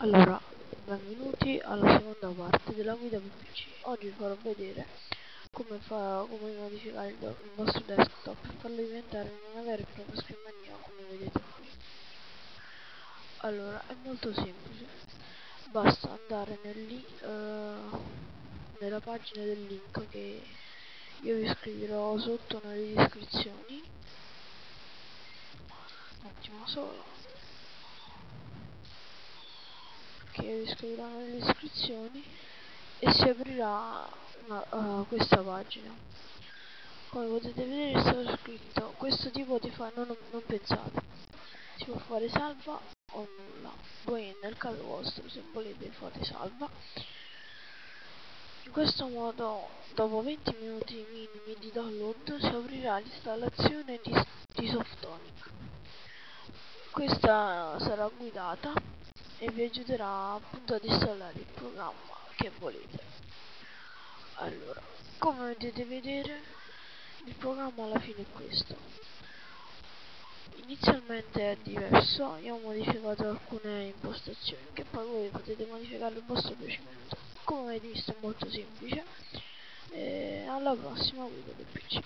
Allora, benvenuti alla seconda parte della guida per PC. Oggi vi farò vedere come modificare il vostro desktop per farlo diventare una vera e propria scrivania come vedete qui. Allora, è molto semplice, basta andare nella pagina del link che io vi scriverò sotto nelle descrizioni. Un attimo solo, che io vi scriverò nelle descrizioni e si aprirà questa pagina. Come potete vedere è stato scritto questo tipo di file, non pensate, si può fare salva o nulla. Voi nel caso vostro, se volete, fate salva. In questo modo dopo 20 minuti minimi di download si aprirà l'installazione di Softonic. Questa sarà guidata e vi aiuterà appunto ad installare il programma che volete. Allora, come potete vedere, il programma alla fine è questo. Inizialmente è diverso, io ho modificato alcune impostazioni che poi voi potete modificare al vostro piacimento. Come avete visto è molto semplice. E alla prossima guida del PC.